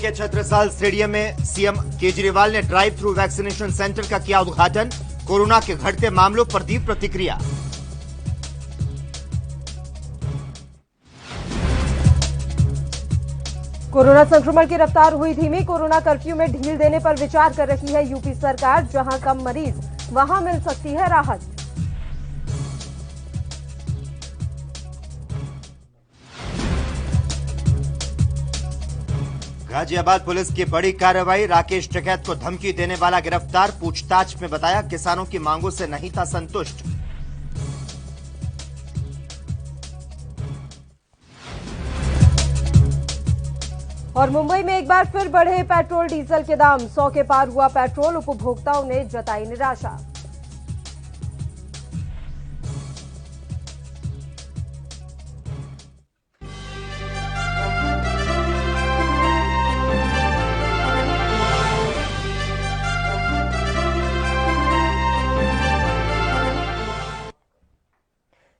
के छत्रसाल स्टेडियम में सीएम केजरीवाल ने ड्राइव थ्रू वैक्सीनेशन सेंटर का किया उद्घाटन। कोरोना के घटते मामलों पर दी प्रतिक्रिया। कोरोना संक्रमण की रफ्तार हुई धीमी। कोरोना कर्फ्यू में ढील देने पर विचार कर रही है यूपी सरकार। जहां कम मरीज वहां मिल सकती है राहत। गाजियाबाद पुलिस की बड़ी कार्रवाई। राकेश टिकैत को धमकी देने वाला गिरफ्तार। पूछताछ में बताया किसानों की मांगों से नहीं था संतुष्ट। और मुंबई में एक बार फिर बढ़े पेट्रोल डीजल के दाम। 100 के पार हुआ पेट्रोल। उपभोक्ताओं ने जताई निराशा।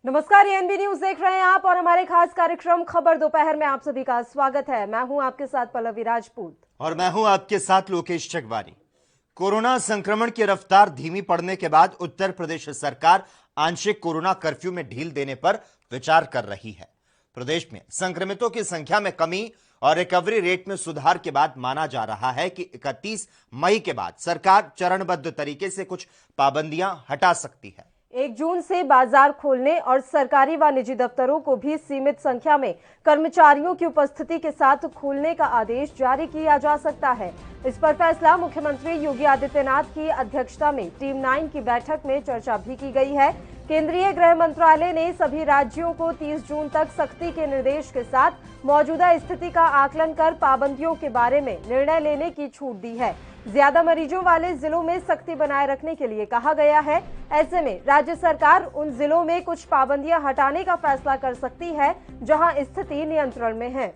नमस्कार, एएनबी न्यूज देख रहे हैं आप और हमारे खास कार्यक्रम खबर दोपहर में आप सभी का स्वागत है। मैं हूं आपके साथ पल्लवी राजपूत और मैं हूं आपके साथ लोकेश चकवानी। कोरोना संक्रमण की रफ्तार धीमी पड़ने के बाद उत्तर प्रदेश सरकार आंशिक कोरोना कर्फ्यू में ढील देने पर विचार कर रही है। प्रदेश में संक्रमितों की संख्या में कमी और रिकवरी रेट में सुधार के बाद माना जा रहा है कि 31 मई के बाद सरकार चरणबद्ध तरीके से कुछ पाबंदियां हटा सकती है। 1 जून से बाजार खोलने और सरकारी व निजी दफ्तरों को भी सीमित संख्या में कर्मचारियों की उपस्थिति के साथ खोलने का आदेश जारी किया जा सकता है। इस पर फैसला मुख्यमंत्री योगी आदित्यनाथ की अध्यक्षता में टीम 9 की बैठक में चर्चा भी की गई है। केंद्रीय गृह मंत्रालय ने सभी राज्यों को 30 जून तक सख्ती के निर्देश के साथ मौजूदा स्थिति का आकलन कर पाबंदियों के बारे में निर्णय लेने की छूट दी है। ज्यादा मरीजों वाले जिलों में सख्ती बनाए रखने के लिए कहा गया है। ऐसे में राज्य सरकार उन जिलों में कुछ पाबंदियां हटाने का फैसला कर सकती है जहां स्थिति नियंत्रण में है।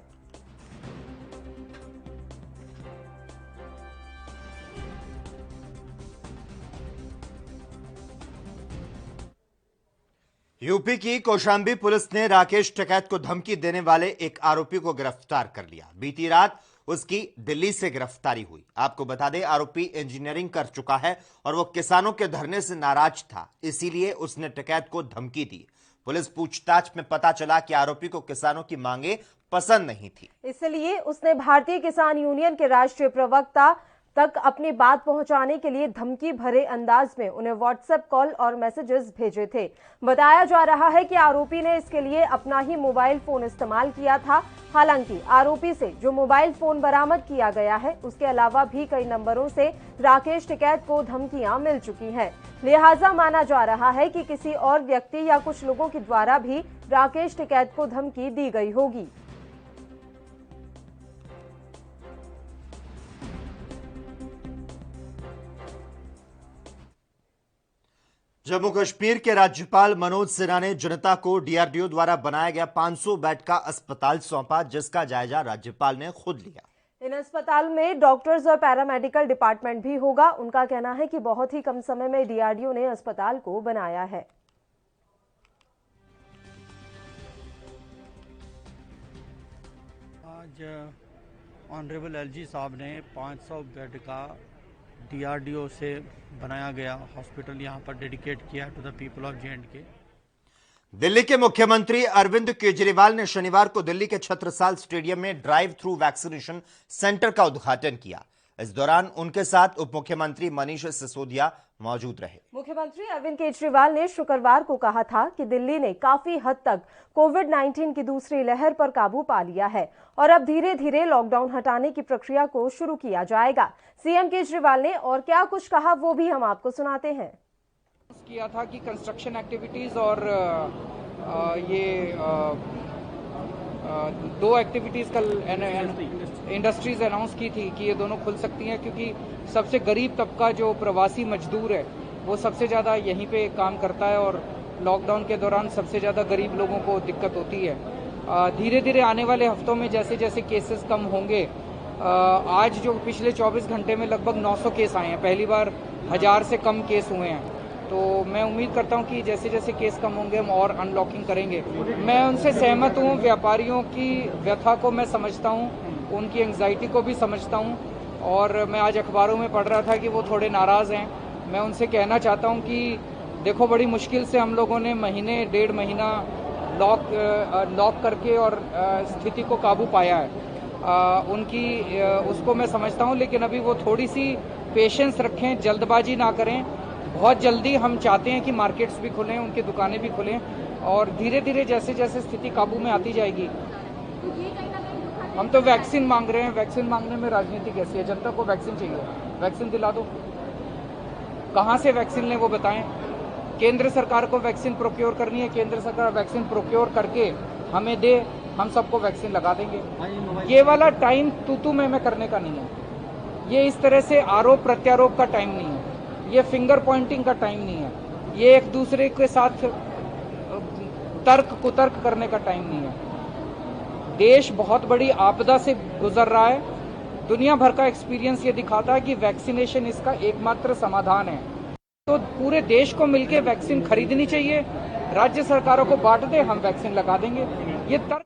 यूपी की कौशांबी पुलिस ने राकेश टिकैत को धमकी देने वाले एक आरोपी को गिरफ्तार कर लिया। बीती रात उसकी दिल्ली से गिरफ्तारी हुई। आपको बता दें, आरोपी इंजीनियरिंग कर चुका है और वो किसानों के धरने से नाराज था, इसीलिए उसने टिकैत को धमकी दी। पुलिस पूछताछ में पता चला कि आरोपी को किसानों की मांगे पसंद नहीं थी, इसलिए उसने भारतीय किसान यूनियन के राष्ट्रीय प्रवक्ता तक अपनी बात पहुंचाने के लिए धमकी भरे अंदाज में उन्हें व्हाट्सएप कॉल और मैसेजेस भेजे थे। बताया जा रहा है कि आरोपी ने इसके लिए अपना ही मोबाइल फोन इस्तेमाल किया था। हालांकि आरोपी से जो मोबाइल फोन बरामद किया गया है, उसके अलावा भी कई नंबरों से राकेश टिकैत को धमकियां मिल चुकी हैं। लिहाजा माना जा रहा है कि किसी और व्यक्ति या कुछ लोगों के द्वारा भी राकेश टिकैत को धमकी दी गई होगी। जम्मू कश्मीर के राज्यपाल मनोज सिन्हा ने जनता को डीआरडीओ द्वारा बनाया गया 500 बेड का अस्पताल सौंपा, जिसका जायजा राज्यपाल ने खुद लिया। इन अस्पताल में डॉक्टर्स और पैरामेडिकल डिपार्टमेंट भी होगा। उनका कहना है कि बहुत ही कम समय में डीआरडीओ ने अस्पताल को बनाया है। आज ऑनरेबल एलजी साहब ने 500 बेड का डीआरडीओ से बनाया गया हॉस्पिटल यहाँ पर डेडिकेट किया to the people of J and K. Delhi के मुख्यमंत्री अरविंद केजरीवाल ने शनिवार को दिल्ली के छत्रसाल स्टेडियम में ड्राइव थ्रू वैक्सीनेशन सेंटर का उद्घाटन किया। इस दौरान उनके साथ उप मुख्यमंत्री मनीष सिसोदिया मौजूद रहे। मुख्यमंत्री अरविंद केजरीवाल ने शुक्रवार को कहा था कि दिल्ली ने काफी हद तक कोविड-19 की दूसरी लहर पर काबू पा लिया है और अब धीरे धीरे लॉकडाउन हटाने की प्रक्रिया को शुरू किया जाएगा। सीएम केजरीवाल ने और क्या कुछ कहा, वो भी हम आपको सुनाते हैं। किया था कि कंस्ट्रक्शन एक्टिविटीज और दो एक्टिविटीज कल इंडस्ट्रीज अनाउंस की थी कि ये दोनों खुल सकती हैं, क्योंकि सबसे गरीब तबका जो प्रवासी मजदूर है वो सबसे ज़्यादा यहीं पे काम करता है और लॉकडाउन के दौरान सबसे ज़्यादा गरीब लोगों को दिक्कत होती है। धीरे धीरे आने वाले हफ्तों में जैसे जैसे केसेस कम होंगे, आज जो पिछले 24 घंटे में लगभग 900 केस आए हैं, पहली बार 1000 से कम केस हुए हैं। तो मैं उम्मीद करता हूं कि जैसे जैसे केस कम होंगे हम और अनलॉकिंग करेंगे। मैं उनसे सहमत हूं, व्यापारियों की व्यथा को मैं समझता हूं उनकी एंग्जाइटी को भी समझता हूँ। और मैं आज अखबारों में पढ़ रहा था कि वो थोड़े नाराज़ हैं। मैं उनसे कहना चाहता हूँ कि देखो, बड़ी मुश्किल से हम लोगों ने महीने डेढ़ महीना लॉक करके और स्थिति को काबू पाया है। उसको मैं समझता हूँ, लेकिन अभी वो थोड़ी सी पेशेंस रखें, जल्दबाजी ना करें। बहुत जल्दी हम चाहते हैं कि मार्केट्स भी खुलें, उनकी दुकानें भी खुलें, और धीरे धीरे जैसे जैसे स्थिति काबू में आती जाएगी। हम तो वैक्सीन मांग रहे हैं। वैक्सीन मांगने में राजनीति कैसी है? जनता को वैक्सीन चाहिए, वैक्सीन दिला दो। कहाँ से वैक्सीन लें वो बताएं। केंद्र सरकार को वैक्सीन प्रोक्योर करनी है, केंद्र सरकार वैक्सीन प्रोक्योर करके हमें दे, हम सबको वैक्सीन लगा देंगे। ये वाला टाइम तू मैं करने का नहीं है। ये इस तरह से आरोप प्रत्यारोप का टाइम नहीं है। ये फिंगर पॉइंटिंग का टाइम नहीं है। ये एक दूसरे के साथ तर्क कुतर्क करने का टाइम नहीं है। देश बहुत बड़ी आपदा से गुजर रहा है। दुनिया भर का एक्सपीरियंस ये दिखाता है कि वैक्सीनेशन इसका एकमात्र समाधान है। तो पूरे देश को मिलकर वैक्सीन खरीदनी चाहिए, राज्य सरकारों को बांट दे, हम वैक्सीन लगा देंगे। ये तर्क।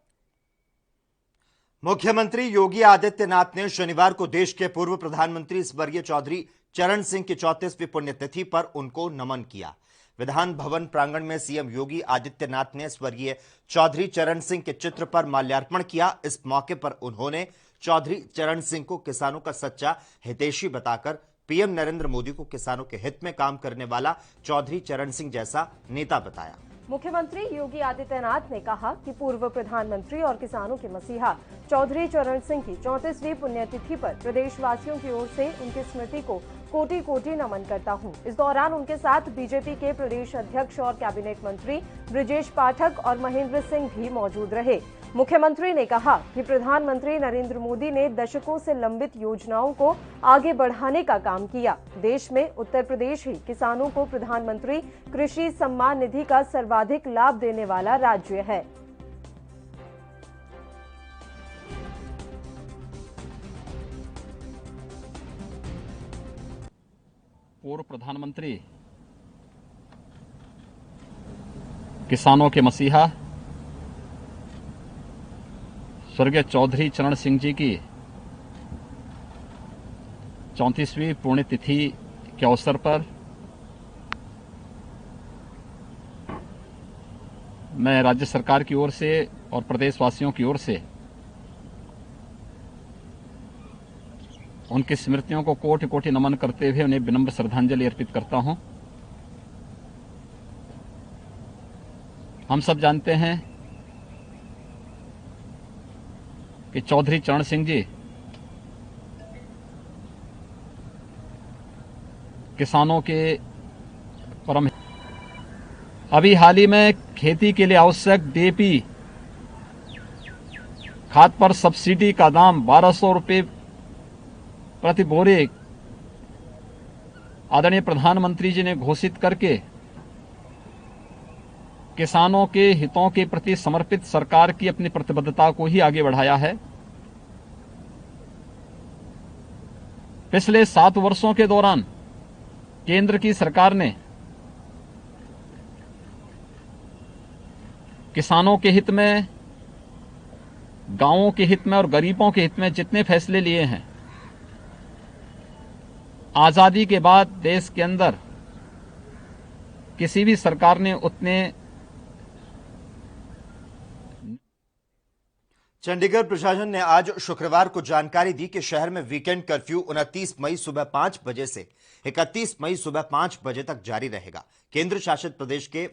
मुख्यमंत्री योगी आदित्यनाथ ने शनिवार को देश के पूर्व प्रधानमंत्री स्वर्गीय चौधरी चरण सिंह की 34वीं पुण्यतिथि पर उनको नमन किया। विधान भवन प्रांगण में सीएम योगी आदित्यनाथ ने स्वर्गीय चौधरी चरण सिंह के चित्र पर माल्यार्पण किया। इस मौके पर उन्होंने चौधरी चरण सिंह को किसानों का सच्चा हितैषी बताकर पीएम नरेंद्र मोदी को किसानों के हित में काम करने वाला चौधरी चरण सिंह जैसा नेता बताया। मुख्यमंत्री योगी आदित्यनाथ ने कहा कि पूर्व प्रधानमंत्री और किसानों के मसीहा चौधरी चरण सिंह की 34वीं पुण्यतिथि पर प्रदेशवासियों की ओर से उनकी स्मृति को कोटि कोटि नमन करता हूं। इस दौरान उनके साथ बीजेपी के प्रदेश अध्यक्ष और कैबिनेट मंत्री ब्रजेश पाठक और महेंद्र सिंह भी मौजूद रहे। मुख्यमंत्री ने कहा कि प्रधानमंत्री नरेंद्र मोदी ने दशकों से लंबित योजनाओं को आगे बढ़ाने का काम किया। देश में उत्तर प्रदेश ही किसानों को प्रधानमंत्री कृषि सम्मान निधि का सर्वाधिक लाभ देने वाला राज्य है। पूर्व प्रधानमंत्री, किसानों के मसीहा स्वर्गीय चौधरी चरण सिंह जी की 34वीं पुण्यतिथि के अवसर पर मैं राज्य सरकार की ओर से और प्रदेशवासियों की ओर से उनकी स्मृतियों को कोटि कोटि नमन करते हुए उन्हें विनम्र श्रद्धांजलि अर्पित करता हूं। हम सब जानते हैं कि चौधरी चरण सिंह जी किसानों के परम। अभी हाल ही में खेती के लिए आवश्यक डीएपी खाद पर सब्सिडी का दाम 1200 रुपये प्रति बोरे आदरणीय प्रधानमंत्री जी ने घोषित करके किसानों के हितों के प्रति समर्पित सरकार की अपनी प्रतिबद्धता को ही आगे बढ़ाया है। पिछले 7 वर्षों के दौरान केंद्र की सरकार ने किसानों के हित में, गांवों के हित में और गरीबों के हित में जितने फैसले लिए हैं, आजादी के बाद देश के अंदर किसी भी सरकार ने उतने। चंडीगढ़ प्रशासन ने आज शुक्रवार को जानकारी दी कि शहर में वीकेंड कर्फ्यू 29 मई सुबह 5 बजे से 31 मई सुबह 5 बजे तक जारी रहेगा। केंद्र शासित प्रदेश के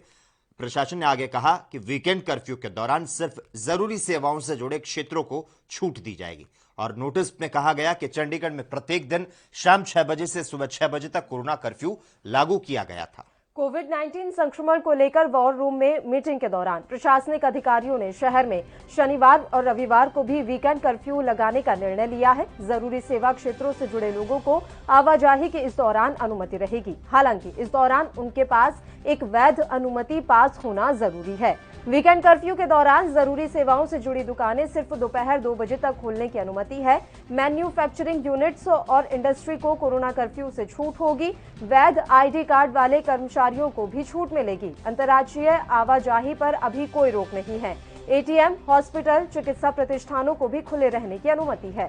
प्रशासन ने आगे कहा कि वीकेंड कर्फ्यू के दौरान सिर्फ जरूरी सेवाओं से जुड़े क्षेत्रों को छूट दी जाएगी। और नोटिस में कहा गया कि चंडीगढ़ में प्रत्येक दिन शाम 6 बजे से सुबह 6 बजे तक कोरोना कर्फ्यू लागू किया गया था। कोविड-19 संक्रमण को लेकर वॉर रूम में मीटिंग के दौरान प्रशासनिक अधिकारियों ने शहर में शनिवार और रविवार को भी वीकेंड कर्फ्यू लगाने का निर्णय लिया है। जरूरी सेवा क्षेत्रों से जुड़े लोगों को आवाजाही की इस दौरान अनुमति रहेगी। हालांकि इस दौरान उनके पास एक वैध अनुमति पास होना जरूरी है। वीकेंड कर्फ्यू के दौरान जरूरी सेवाओं से जुड़ी दुकानें सिर्फ दोपहर 2 बजे तक खोलने की अनुमति है। मैन्युफैक्चरिंग यूनिट्स और इंडस्ट्री को कोरोना कर्फ्यू से छूट होगी। वैध आईडी कार्ड वाले कर्मचारियों को भी छूट मिलेगी। अंतर्राज्यीय आवाजाही पर अभी कोई रोक नहीं है। एटीएम, हॉस्पिटल, चिकित्सा प्रतिष्ठानों को भी खुले रहने की अनुमति है।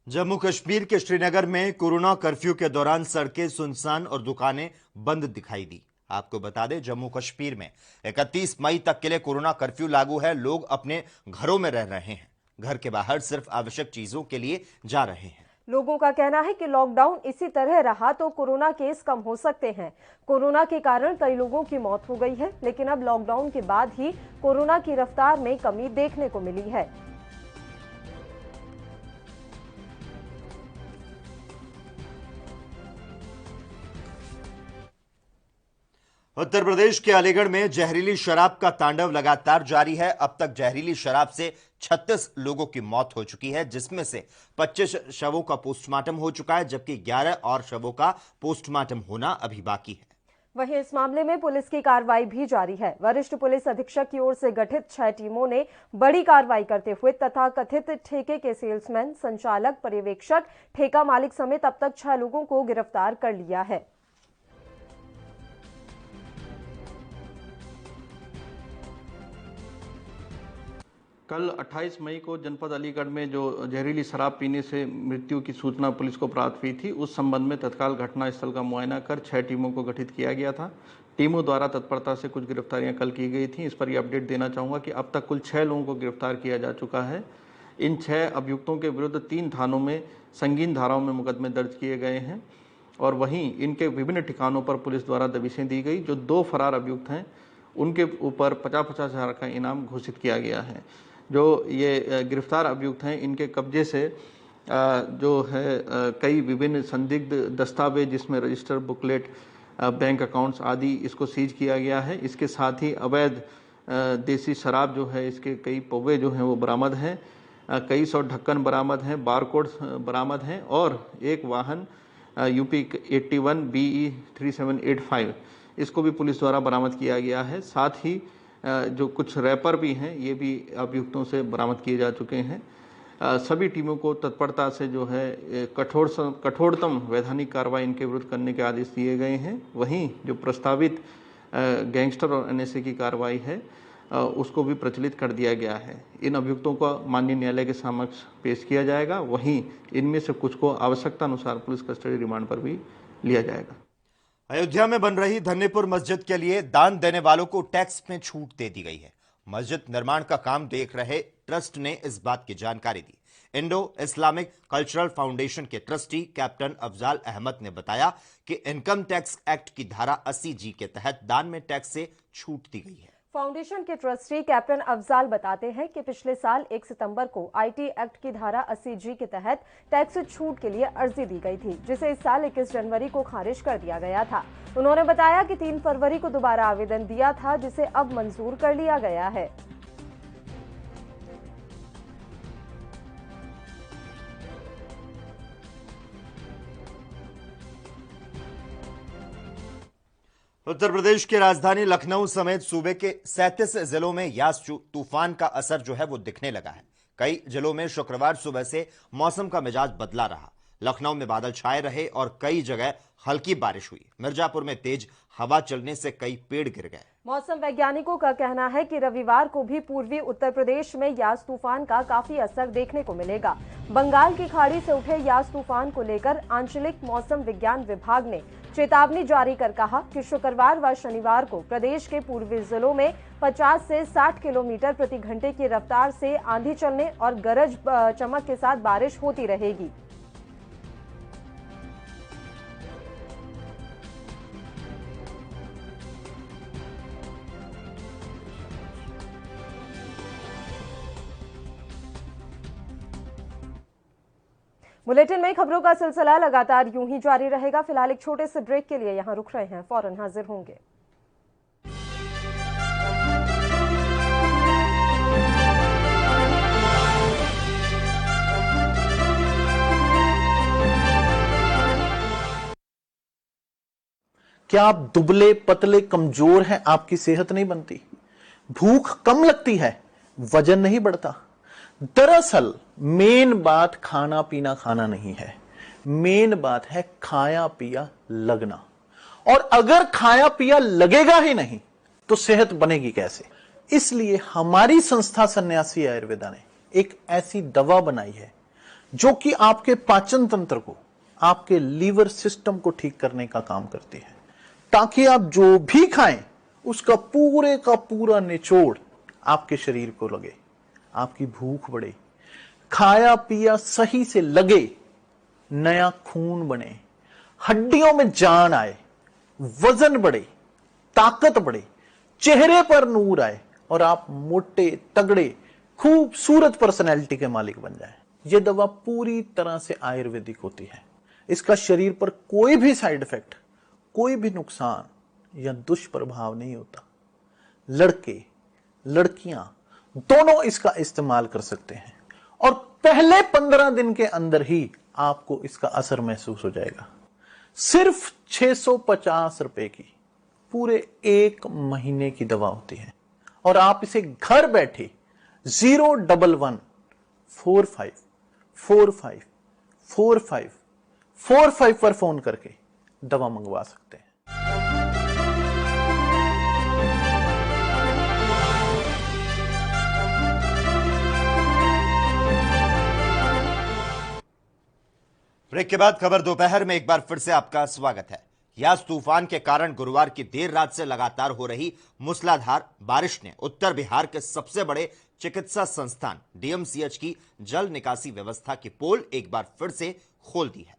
जम्मू कश्मीर के श्रीनगर में कोरोना कर्फ्यू के दौरान सड़कें सुनसान और दुकानें बंद दिखाई दी। आपको बता दें, जम्मू कश्मीर में 31 मई तक के लिए कोरोना कर्फ्यू लागू है। लोग अपने घरों में रह रहे हैं, घर के बाहर सिर्फ आवश्यक चीजों के लिए जा रहे हैं। लोगों का कहना है कि लॉकडाउन इसी तरह रहा तो कोरोना केस कम हो सकते हैं। कोरोना के कारण कई लोगों की मौत हो गई है, लेकिन अब लॉकडाउन के बाद ही कोरोना की रफ्तार में कमी देखने को मिली है। उत्तर प्रदेश के अलीगढ़ में जहरीली शराब का तांडव लगातार जारी है। अब तक जहरीली शराब से 36 लोगों की मौत हो चुकी है, जिसमें से 25 शवों का पोस्टमार्टम हो चुका है, जबकि 11 और शवों का पोस्टमार्टम होना अभी बाकी है। वहीं इस मामले में पुलिस की कार्रवाई भी जारी है। वरिष्ठ पुलिस अधीक्षक की ओर से गठित 6 टीमों ने बड़ी कार्रवाई करते हुए तथाकथित ठेके के सेल्समैन, संचालक, पर्यवेक्षक, ठेका मालिक समेत अब तक 6 लोगों को गिरफ्तार कर लिया है। कल 28 मई को जनपद अलीगढ़ में जो जहरीली शराब पीने से मृत्यु की सूचना पुलिस को प्राप्त हुई थी, उस संबंध में तत्काल घटनास्थल का मुआयना कर 6 टीमों को गठित किया गया था। टीमों द्वारा तत्परता से कुछ गिरफ्तारियां कल की गई थी। इस पर यह अपडेट देना चाहूँगा कि अब तक कुल 6 लोगों को गिरफ्तार किया जा चुका है। इन 6 अभियुक्तों के विरुद्ध 3 थानों में संगीन धाराओं में मुकदमे दर्ज किए गए हैं और वहीं इनके विभिन्न ठिकानों पर पुलिस द्वारा दबिशें दी गई। जो 2 फरार अभियुक्त हैं, उनके ऊपर 50-50 हज़ार का इनाम घोषित किया गया है। जो ये गिरफ्तार अभियुक्त हैं, इनके कब्जे से जो है कई विभिन्न संदिग्ध दस्तावेज, जिसमें रजिस्टर, बुकलेट, बैंक अकाउंट्स आदि, इसको सीज किया गया है। इसके साथ ही अवैध देसी शराब जो है, इसके कई पौवे जो हैं वो बरामद हैं, कई 100 ढक्कन बरामद हैं, बारकोड बरामद हैं और एक वाहन UP 81 BE 3785 इसको भी पुलिस द्वारा बरामद किया गया है। साथ ही जो कुछ रैपर भी हैं, ये भी अभियुक्तों से बरामद किए जा चुके हैं। सभी टीमों को तत्परता से जो है कठोरतम वैधानिक कार्रवाई इनके विरुद्ध करने के आदेश दिए गए हैं। वहीं जो प्रस्तावित गैंगस्टर और NSA की कार्रवाई है, उसको भी प्रचलित कर दिया गया है। इन अभियुक्तों को माननीय न्यायालय के समक्ष पेश किया जाएगा। वहीं इनमें से कुछ को आवश्यकता अनुसार पुलिस कस्टडी रिमांड पर भी लिया जाएगा। अयोध्या में बन रही धन्यपुर मस्जिद के लिए दान देने वालों को टैक्स में छूट दे दी गई है। मस्जिद निर्माण का काम देख रहे ट्रस्ट ने इस बात की जानकारी दी। इंडो इस्लामिक कल्चरल फाउंडेशन के ट्रस्टी कैप्टन अफजाल अहमद ने बताया कि इनकम टैक्स एक्ट की धारा 80G के तहत दान में टैक्स से छूट दी गई है। फाउंडेशन के ट्रस्टी कैप्टन अफजाल बताते हैं कि पिछले साल 1 सितंबर को IT एक्ट की धारा 80G के तहत टैक्स छूट के लिए अर्जी दी गई थी, जिसे इस साल 21 जनवरी को खारिज कर दिया गया था। उन्होंने बताया कि 3 फरवरी को दोबारा आवेदन दिया था, जिसे अब मंजूर कर लिया गया है। उत्तर प्रदेश की राजधानी लखनऊ समेत सूबे के 37 जिलों में यास तूफान का असर जो है वो दिखने लगा है। कई जिलों में शुक्रवार सुबह से मौसम का मिजाज बदला रहा। लखनऊ में बादल छाए रहे और कई जगह हल्की बारिश हुई। मिर्जापुर में तेज हवा चलने से कई पेड़ गिर गए। मौसम वैज्ञानिकों का कहना है कि रविवार को भी पूर्वी उत्तर प्रदेश में यास तूफान का काफी असर देखने को मिलेगा। बंगाल की खाड़ी से उठे यास तूफान को लेकर आंचलिक मौसम विज्ञान विभाग ने चेतावनी जारी कर कहा कि शुक्रवार व शनिवार को प्रदेश के पूर्वी जिलों में 50 से 60 किलोमीटर प्रति घंटे की रफ्तार से आंधी चलने और गरज चमक के साथ बारिश होती रहेगी। बुलेटिन में खबरों का सिलसिला लगातार यूं ही जारी रहेगा। फिलहाल एक छोटे से ब्रेक के लिए यहां रुक रहे हैं, फौरन हाजिर होंगे। क्या आप दुबले पतले कमजोर हैं? आपकी सेहत नहीं बनती, भूख कम लगती है, वजन नहीं बढ़ता। दरअसल मेन बात खाना पीना खाना नहीं है, मेन बात है खाया पिया लगना। और अगर खाया पिया लगेगा ही नहीं तो सेहत बनेगी कैसे? इसलिए हमारी संस्था सन्यासी आयुर्वेदा ने एक ऐसी दवा बनाई है जो कि आपके पाचन तंत्र को, आपके लीवर सिस्टम को ठीक करने का काम करती है, ताकि आप जो भी खाएं उसका पूरे का पूरा निचोड़ आपके शरीर को लगे, आपकी भूख बढ़े, खाया पिया सही से लगे, नया खून बने, हड्डियों में जान आए, वजन बढ़े, ताकत बढ़े, चेहरे पर नूर आए और आप मोटे तगड़े खूबसूरत पर्सनैलिटी के मालिक बन जाएं। यह दवा पूरी तरह से आयुर्वेदिक होती है। इसका शरीर पर कोई भी साइड इफेक्ट, कोई भी नुकसान या दुष्प्रभाव नहीं होता। लड़के लड़कियां दोनों इसका इस्तेमाल कर सकते हैं और पहले 15 दिन के अंदर ही आपको इसका असर महसूस हो जाएगा। सिर्फ 650 रुपए की पूरे 1 महीने की दवा होती है और आप इसे घर बैठे 01145454545 पर फोन करके दवा मंगवा सकते हैं। ब्रेक के बाद खबर दोपहर में एक बार फिर से आपका स्वागत है। यास तूफान के कारण गुरुवार की देर रात से लगातार हो रही मूसलाधार बारिश ने उत्तर बिहार के सबसे बड़े चिकित्सा संस्थान डीएमसीएच की जल निकासी व्यवस्था की पोल एक बार फिर से खोल दी है।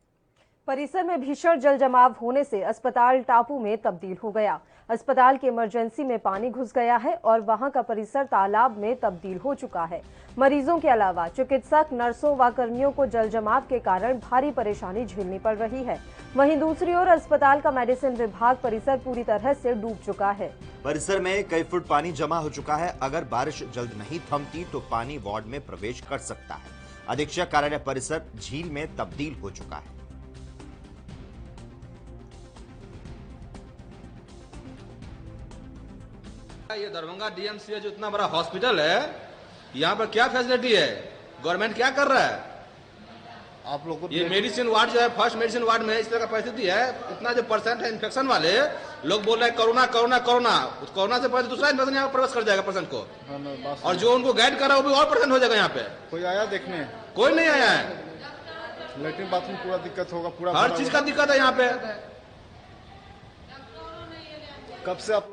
परिसर में भीषण जल जमाव होने से अस्पताल टापू में तब्दील हो गया। अस्पताल की इमरजेंसी में पानी घुस गया है और वहां का परिसर तालाब में तब्दील हो चुका है। मरीजों के अलावा चिकित्सक, नर्सों व कर्मियों को जल जमाव के कारण भारी परेशानी झेलनी पड़ रही है। वहीं दूसरी ओर अस्पताल का मेडिसिन विभाग परिसर पूरी तरह से डूब चुका है। परिसर में कई फुट पानी जमा हो चुका है। अगर बारिश जल्द नहीं थमती तो पानी वार्ड में प्रवेश कर सकता है। अधीक्षक कार्यालय परिसर झील में तब्दील हो चुका है। ये दरभंगा डीएमसीएच जो इतना बड़ा हॉस्पिटल है, यहाँ पर क्या फैसिलिटी है? गवर्नमेंट क्या कर रहा है? आप लोग ये मेडिसिन वार्ड जो है, फर्स्ट मेडिसिन वार्ड में इस तरह का परिस्थिति है। इतना जो परसेंट है इन्फेक्शन वाले लोग बोल रहे हैं कोरोना कोरोना कोरोना, उस कोरोना से पहले दूसरा इन्फेक्शन यहाँ प्रवेश कर जाएगा पर्सन को, और जो उनको गाइड कर रहा है वो भी और परसेंट हो जाएगा। यहाँ पे कोई आया देखने? कोई नहीं आया है। लेटरिन बाथरूम पूरा दिक्कत होगा, पूरा हर चीज का दिक्कत है यहाँ पे। कब से आप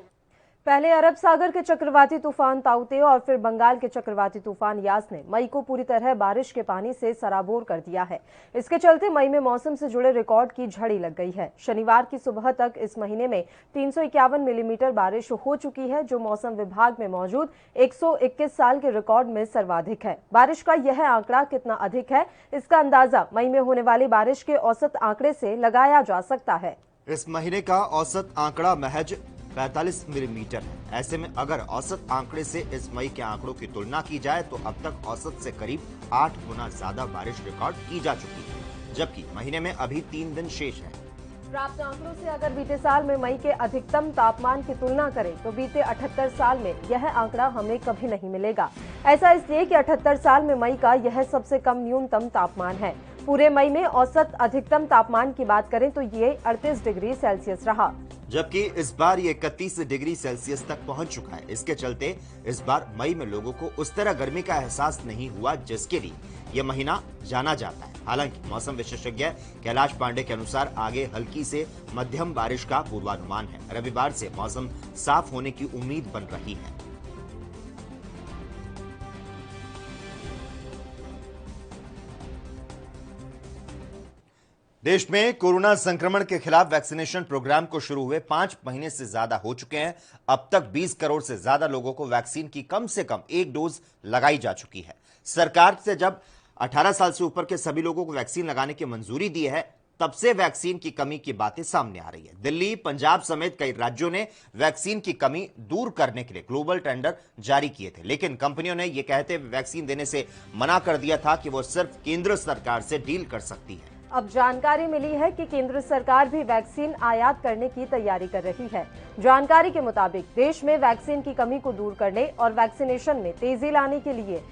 पहले अरब सागर के चक्रवाती तूफान ताउते और फिर बंगाल के चक्रवाती तूफान यास ने मई को पूरी तरह बारिश के पानी से सराबोर कर दिया है। इसके चलते मई में मौसम से जुड़े रिकॉर्ड की झड़ी लग गई है। शनिवार की सुबह तक इस महीने में 351 मिलीमीटर बारिश हो चुकी है, जो मौसम विभाग में मौजूद 121 साल के रिकॉर्ड में सर्वाधिक है। बारिश का यह आंकड़ा कितना अधिक है, इसका अंदाजा मई में होने वाली बारिश के औसत आंकड़े से लगाया जा सकता है। इस महीने का औसत आंकड़ा महज 45 मिलीमीटर है। ऐसे में अगर औसत आंकड़े से इस मई के आंकड़ों की तुलना की जाए तो अब तक औसत से करीब 8 गुना ज्यादा बारिश रिकॉर्ड की जा चुकी है, जबकि महीने में अभी 3 दिन शेष है। प्राप्त आंकड़ों से अगर बीते साल में मई के अधिकतम तापमान की तुलना करें तो बीते 78 साल में यह आंकड़ा हमें कभी नहीं मिलेगा। ऐसा इसलिए कि 78 साल में मई का यह सबसे कम न्यूनतम तापमान है। पूरे मई में औसत अधिकतम तापमान की बात करें तो ये 38 डिग्री सेल्सियस रहा, जबकि इस बार ये 31 डिग्री सेल्सियस तक पहुंच चुका है। इसके चलते इस बार मई में लोगों को उस तरह गर्मी का एहसास नहीं हुआ जिसके लिए यह महीना जाना जाता है। हालांकि मौसम विशेषज्ञ कैलाश पांडे के अनुसार आगे हल्की से मध्यम बारिश का पूर्वानुमान है। रविवार से मौसम साफ होने की उम्मीद बन रही है। देश में कोरोना संक्रमण के खिलाफ वैक्सीनेशन प्रोग्राम को शुरू हुए 5 महीने से ज्यादा हो चुके हैं। अब तक 20 करोड़ से ज्यादा लोगों को वैक्सीन की कम से कम 1 डोज लगाई जा चुकी है। सरकार से जब 18 साल से ऊपर के सभी लोगों को वैक्सीन लगाने की मंजूरी दी है, तब से वैक्सीन की कमी की बातें सामने आ रही है। दिल्ली, पंजाब समेत कई राज्यों ने वैक्सीन की कमी दूर करने के लिए ग्लोबल टेंडर जारी किए थे, लेकिन कंपनियों ने यह कहते हुए वैक्सीन देने से मना कर दिया था कि वो सिर्फ केंद्र सरकार से डील कर सकती है। अब जानकारी मिली है कि केंद्र सरकार भी वैक्सीन आयात करने की तैयारी कर रही है। जानकारी के मुताबिक देश में वैक्सीन की कमी को दूर करने और वैक्सीनेशन में तेजी लाने के लिए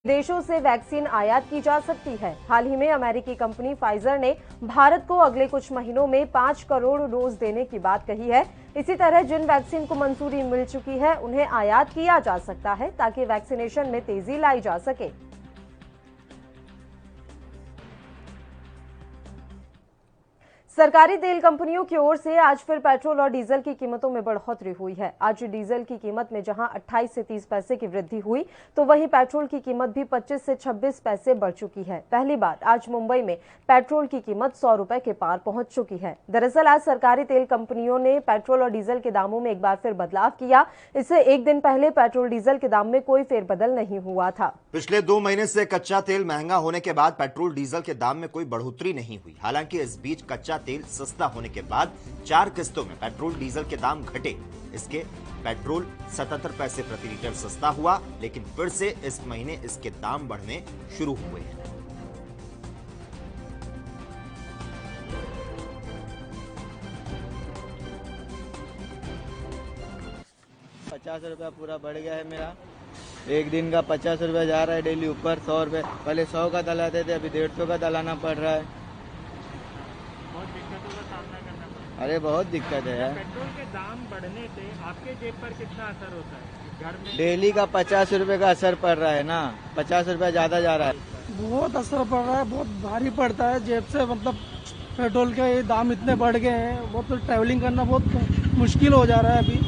देशों से वैक्सीन आयात की जा सकती है। हाल ही में अमेरिकी कंपनी फाइजर ने भारत को अगले कुछ महीनों में 5 करोड़ डोज देने की बात कही है। इसी तरह जिन वैक्सीन को मंजूरी मिल चुकी है उन्हें आयात किया जा सकता है ताकि वैक्सीनेशन में तेजी लाई जा सके। सरकारी तेल कंपनियों की ओर से आज फिर पेट्रोल और डीजल की कीमतों में बढ़ोतरी हुई है। आज डीजल की कीमत में जहां 28 से 30 पैसे की वृद्धि हुई तो वहीं पेट्रोल की कीमत भी 25 से 26 पैसे बढ़ चुकी है। पहली बार आज मुंबई में पेट्रोल की कीमत 100 रुपए के पार पहुंच चुकी है। दरअसल आज सरकारी तेल कंपनियों ने पेट्रोल और डीजल के दामों में एक बार फिर बदलाव किया। इससे एक दिन पहले पेट्रोल डीजल के दाम में कोई फेरबदल नहीं हुआ था। पिछले 2 महीने से कच्चा तेल महंगा होने के बाद पेट्रोल डीजल के दाम में कोई बढ़ोतरी नहीं हुई। हालांकि इस बीच कच्चा तेल सस्ता होने के बाद 4 किस्तों में पेट्रोल डीजल के दाम घटे। इसके पेट्रोल 77 पैसे प्रति लीटर सस्ता हुआ, लेकिन फिर से इस महीने इसके दाम बढ़ने शुरू हुए हैं। ₹50 पूरा बढ़ गया है मेरा। एक दिन का 50 रुपये जा रहा है डेली ऊपर 100 रुपये। पहले 100 का दलाते थे, अभी 150 का दलाना पड़ रहा है। बहुत दिक्कतों का सामना करना पड़ता है। अरे बहुत दिक्कत है यार। पेट्रोल के दाम बढ़ने से आपके जेब पर कितना असर होता है? घर में डेली का 50 रुपये का असर पड़ रहा है ना, 50 रुपये ज्यादा जा रहा है। बहुत असर पड़ रहा है, बहुत भारी पड़ता है जेब से। मतलब पेट्रोल के दाम इतने बढ़ गए हैं, बहुत ट्रैवलिंग करना बहुत मुश्किल हो जा रहा है अभी।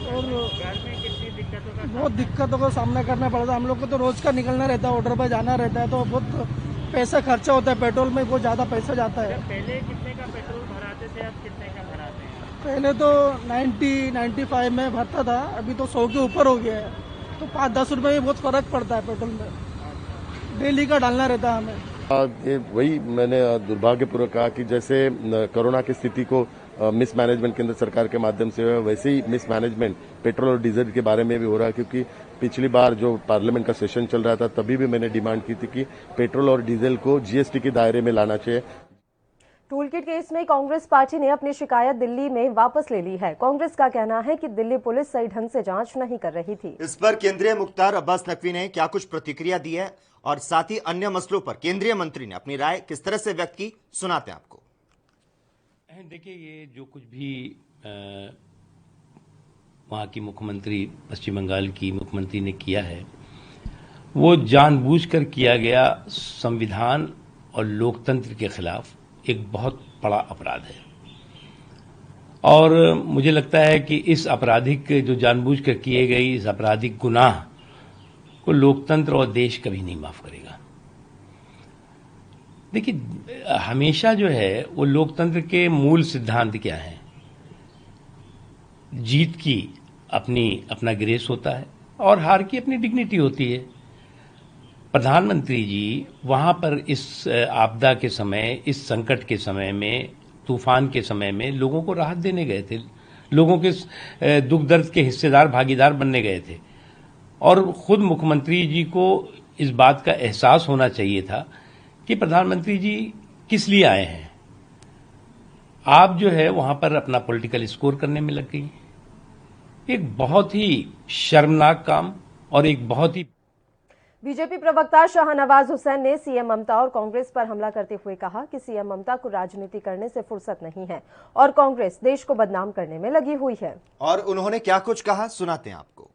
और घर में कितनी दिक्कतों का बहुत दिक्कतों का सामना करना पड़ता है। हम लोग को तो रोज का निकलना रहता है, ऑर्डर पर जाना रहता है, तो बहुत पैसा खर्चा होता है। पेट्रोल में बहुत ज्यादा पैसा जाता है। पहले कितने का पेट्रोल भराते थे, अब कितने का भराते हैं? पहले तो 90-95 में भरता था, अभी तो 100 के ऊपर हो गया है। तो 5-10 रुपए में बहुत फर्क पड़ता है पेट्रोल में। डेली का डालना रहता है हमें। ये वही मैंने दुर्भाग्यपूर्वक कहा कि जैसे कोरोना की स्थिति को मिसमैनेजमेंट केंद्र सरकार के माध्यम से हुआ, वैसे ही मिसमैनेजमेंट पेट्रोल और डीजल के बारे में भी हो रहा है। क्योंकि पिछली बार जो पार्लियामेंट का सेशन चल रहा था तभी भी मैंने डिमांड की थी कि पेट्रोल और डीजल को जीएसटी के दायरे में लाना चाहिए। टूलकिट केस में कांग्रेस पार्टी ने अपनी शिकायत दिल्ली में वापस ले ली है। कांग्रेस का कहना है कि दिल्ली पुलिस सही ढंग से जांच नहीं कर रही थी। इस पर केंद्रीय मुख्तार अब्बास नकवी ने क्या कुछ प्रतिक्रिया दी है और साथ ही अन्य मसलों पर केंद्रीय मंत्री ने अपनी राय किस तरह से व्यक्त की, सुनाते हैं आपको। देखिए, ये जो कुछ भी वहाँ की मुख्यमंत्री, पश्चिम बंगाल की मुख्यमंत्री ने किया है, वो जानबूझकर किया गया संविधान और लोकतंत्र के खिलाफ एक बहुत बड़ा अपराध है। और मुझे लगता है कि इस आपराधिक जो जानबूझकर किए गई इस आपराधिक गुनाह को लोकतंत्र और देश कभी नहीं माफ करेगा। देखिए, हमेशा जो है वो लोकतंत्र के मूल सिद्धांत क्या है? जीत की अपना ग्रेस होता है और हार की अपनी डिग्निटी होती है। प्रधानमंत्री जी वहां पर इस आपदा के समय, इस संकट के समय में, तूफान के समय में लोगों को राहत देने गए थे, लोगों के दुख दर्द के हिस्सेदार, भागीदार बनने गए थे। और खुद मुख्यमंत्री जी को इस बात का एहसास होना चाहिए था कि प्रधानमंत्री जी किस लिए आए हैं। आप जो है वहां पर अपना पॉलिटिकल स्कोर करने में लग गई। एक बहुत ही शर्मनाक काम और एक बहुत ही। बीजेपी प्रवक्ता शाहनवाज हुसैन ने सीएम ममता और कांग्रेस पर हमला करते हुए कहा कि सीएम ममता को राजनीति करने से फुर्सत नहीं है और कांग्रेस देश को बदनाम करने में लगी हुई है। और उन्होंने क्या कुछ कहा, सुनाते हैं आपको।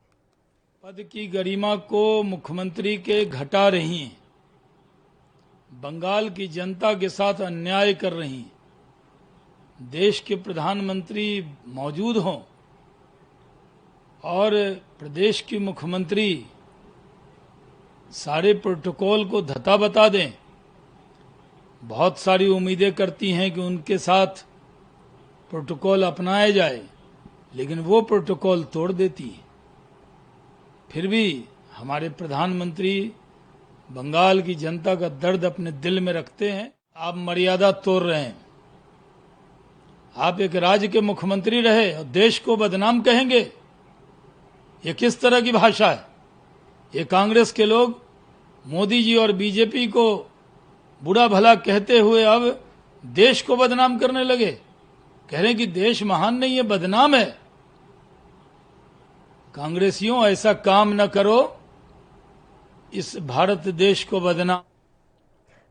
पद की गरिमा को मुख्यमंत्री के घटा रही हैं, बंगाल की जनता के साथ अन्याय कर रही हैं। देश के प्रधानमंत्री मौजूद हों और प्रदेश की मुख्यमंत्री सारे प्रोटोकॉल को धता बता दें। बहुत सारी उम्मीदें करती हैं कि उनके साथ प्रोटोकॉल अपनाया जाए, लेकिन वो प्रोटोकॉल तोड़ देती है। फिर भी हमारे प्रधानमंत्री बंगाल की जनता का दर्द अपने दिल में रखते हैं। आप मर्यादा तोड़ रहे हैं। आप एक राज्य के मुख्यमंत्री रहे और देश को बदनाम कहेंगे, ये किस तरह की भाषा है? ये कांग्रेस के लोग मोदी जी और बीजेपी को बुरा भला कहते हुए अब देश को बदनाम करने लगे। कह रहे हैं कि देश महान नहीं है, बदनाम है। कांग्रेसियों, ऐसा काम न करो। इस भारत देश को बदनाम।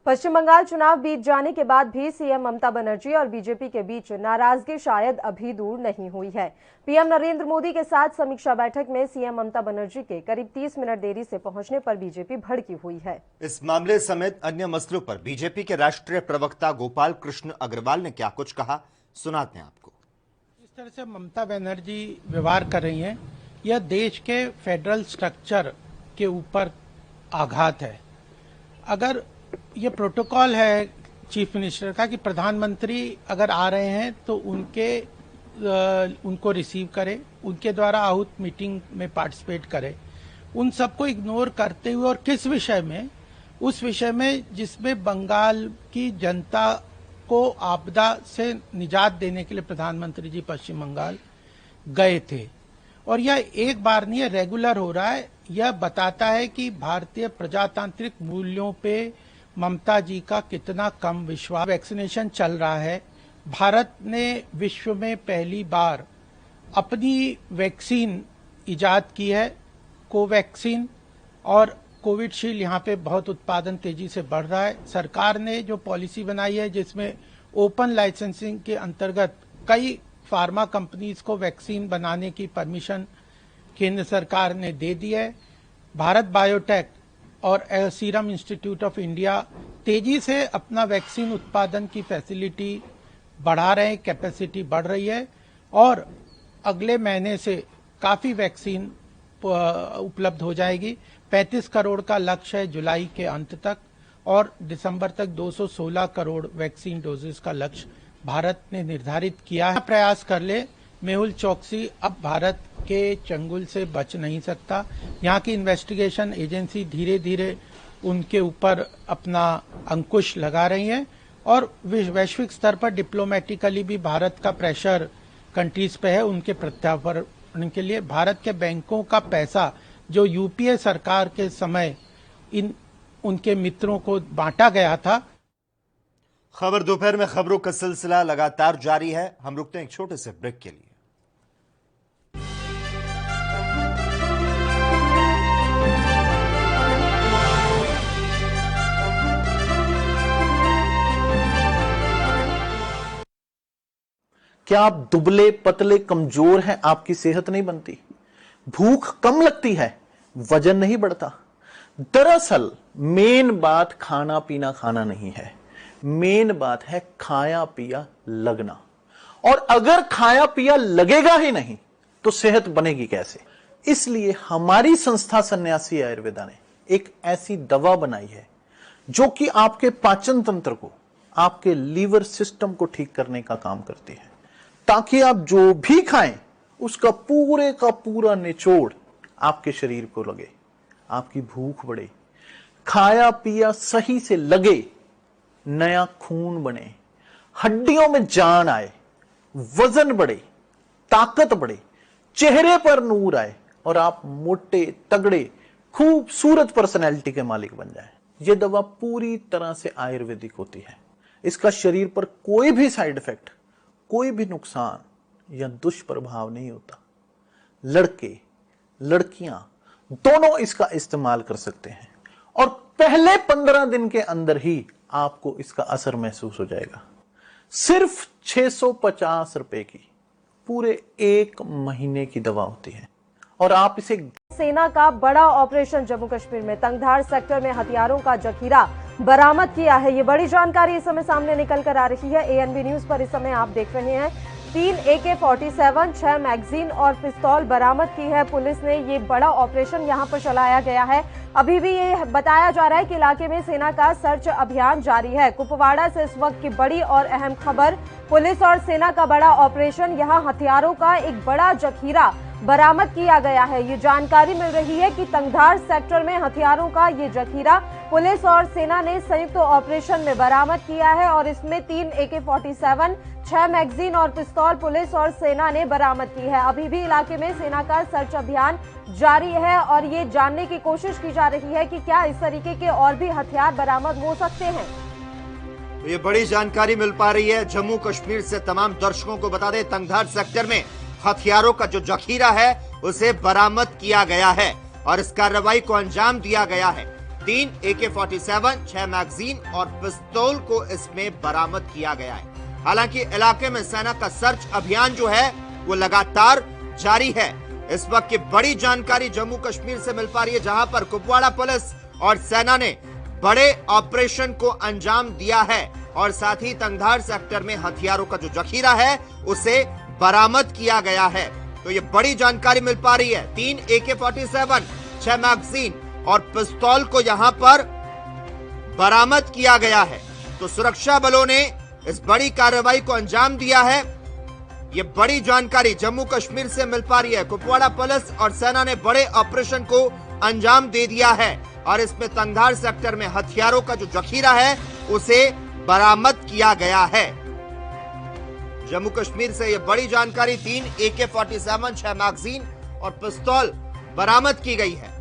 पश्चिम बंगाल चुनाव बीत जाने के बाद भी सीएम ममता बनर्जी और बीजेपी के बीच नाराजगी शायद अभी दूर नहीं हुई है। पीएम नरेंद्र मोदी के साथ समीक्षा बैठक में सीएम ममता बनर्जी के करीब 30 मिनट देरी से पहुंचने पर बीजेपी भड़की हुई है। इस मामले समेत अन्य मसलों पर बीजेपी के राष्ट्रीय प्रवक्ता गोपाल कृष्ण अग्रवाल ने क्या कुछ कहा, सुनाते हैं आपको। जिस तरह से ममता बनर्जी व्यवहार कर रही हैं, यह देश के फेडरल स्ट्रक्चर के ऊपर आघात है। अगर ये प्रोटोकॉल है चीफ मिनिस्टर का कि प्रधानमंत्री अगर आ रहे हैं तो उनको रिसीव करे, उनके द्वारा आहूत मीटिंग में पार्टिसिपेट करे, उन सबको इग्नोर करते हुए, और किस विषय में, उस विषय में जिसमें बंगाल की जनता को आपदा से निजात देने के लिए प्रधानमंत्री जी पश्चिम बंगाल गए थे। और यह एक बार नहीं है, रेगुलर हो रहा है। यह बताता है कि भारतीय प्रजातांत्रिक मूल्यों पे ममता जी का कितना कम विश्वास। वैक्सीनेशन चल रहा है। भारत ने विश्व में पहली बार अपनी वैक्सीन इजाद की है, कोवैक्सीन, और कोविडशील्ड यहाँ पे बहुत उत्पादन तेजी से बढ़ रहा है। सरकार ने जो पॉलिसी बनाई है जिसमें ओपन लाइसेंसिंग के अंतर्गत कई फार्मा कंपनीज को वैक्सीन बनाने की परमिशन केंद्र सरकार ने दे दी है। भारत बायोटेक और सीरम इंस्टीट्यूट ऑफ इंडिया तेजी से अपना वैक्सीन उत्पादन की फैसिलिटी बढ़ा रहे हैं, कैपेसिटी बढ़ रही है, और अगले महीने से काफी वैक्सीन उपलब्ध हो जाएगी। 35 करोड़ का लक्ष्य है जुलाई के अंत तक, और दिसंबर तक 216 करोड़ वैक्सीन डोजेस का लक्ष्य भारत ने निर्धारित किया है। प्रयास कर ले, मेहुल चौकसी अब भारत के चंगुल से बच नहीं सकता। यहाँ की इन्वेस्टिगेशन एजेंसी धीरे धीरे उनके ऊपर अपना अंकुश लगा रही है, और वैश्विक स्तर पर डिप्लोमेटिकली भी भारत का प्रेशर कंट्रीज पे है उनके प्रत्यावर्तन के लिए। भारत के बैंकों का पैसा जो यूपीए सरकार के समय उनके मित्रों को बांटा गया था। खबर दोपहर में खबरों का सिलसिला लगातार जारी है। हम रुकते हैं एक छोटे से ब्रेक के लिए। क्या आप दुबले पतले कमजोर हैं? आपकी सेहत नहीं बनती, भूख कम लगती है, वजन नहीं बढ़ता? दरअसल मेन बात खाना पीना खाना नहीं है, मेन बात है खाया पिया लगना। और अगर खाया पिया लगेगा ही नहीं तो सेहत बनेगी कैसे? इसलिए हमारी संस्था सन्यासी आयुर्वेदा ने एक ऐसी दवा बनाई है जो कि आपके पाचन तंत्र को, आपके लीवर सिस्टम को ठीक करने का काम करती है, ताकि आप जो भी खाएं उसका पूरे का पूरा निचोड़ आपके शरीर को लगे, आपकी भूख बढ़े, खाया पिया सही से लगे, नया खून बने, हड्डियों में जान आए, वजन बढ़े, ताकत बढ़े, चेहरे पर नूर आए, और आप मोटे तगड़े खूबसूरत पर्सनैलिटी के मालिक बन जाएं। यह दवा पूरी तरह से आयुर्वेदिक होती है। इसका शरीर पर कोई भी साइड इफेक्ट, कोई भी नुकसान या दुष्प्रभाव नहीं होता। लड़के लड़कियां दोनों इसका इस्तेमाल कर सकते हैं, और पहले 15 दिन के अंदर ही आपको इसका असर महसूस हो जाएगा। सिर्फ 650 रुपए की पूरे 1 महीने की दवा होती है, और आप इसे। सेना का बड़ा ऑपरेशन जम्मू कश्मीर में तंगधार सेक्टर में हथियारों का जखीरा बरामद किया है। ये बड़ी जानकारी इस समय सामने निकल कर आ रही है। एएनबी न्यूज पर इस समय आप देख रहे हैं। 3 AK-47, 6 मैगजीन और पिस्तौल बरामद की है पुलिस ने। ये बड़ा ऑपरेशन यहां पर चलाया गया है। अभी भी ये बताया जा रहा है कि इलाके में सेना का सर्च अभियान जारी है। कुपवाड़ा से इस वक्त की बड़ी और अहम खबर, पुलिस और सेना का बड़ा ऑपरेशन। यहां हथियारों का एक बड़ा जखीरा बरामद किया गया है। ये जानकारी मिल रही है कि तंगधार सेक्टर में हथियारों का ये जखीरा पुलिस और सेना ने संयुक्त ऑपरेशन में बरामद किया है, और इसमें 3 AK-47, 6 मैगजीन और पिस्तौल पुलिस और सेना ने बरामद की है। अभी भी इलाके में सेना का सर्च अभियान जारी है, और ये जानने की कोशिश की जा रही है कि क्या इस तरीके के और भी हथियार बरामद हो सकते हैं। ये बड़ी जानकारी मिल पा रही है जम्मू कश्मीर से। तमाम दर्शकों को बता दें, तंगधार सेक्टर में हथियारों का जो जखीरा है उसे बरामद किया गया है, और इस कार्रवाई को अंजाम दिया गया है। 3 AK-47, 6 मैगजीन और पिस्तौल को इसमें बरामद किया गया है। हालांकि इलाके में सेना का सर्च अभियान जो है वो लगातार जारी है। इस वक्त की बड़ी जानकारी जम्मू कश्मीर से मिल पा रही है, जहां पर कुपवाड़ा पुलिस और सेना ने बड़े ऑपरेशन को अंजाम दिया है और साथ ही तंगधार सेक्टर में हथियारों का जो जखीरा है उसे बरामद किया गया है। तो ये बड़ी जानकारी मिल पा रही है। 3 AK-47, 6 मैगजीन और पिस्तौल को यहां पर बरामद किया गया है। तो सुरक्षा बलों ने इस बड़ी कार्रवाई को अंजाम दिया है। ये बड़ी जानकारी जम्मू कश्मीर से मिल पा रही है। कुपवाड़ा पुलिस और सेना ने बड़े ऑपरेशन को अंजाम दे दिया है और इसमें तंगधार सेक्टर में हथियारों का जो जखीरा है उसे बरामद किया गया है। जम्मू कश्मीर से यह बड़ी जानकारी। 3 AK-47, 6 मैगजीन और पिस्तौल बरामद की गई है।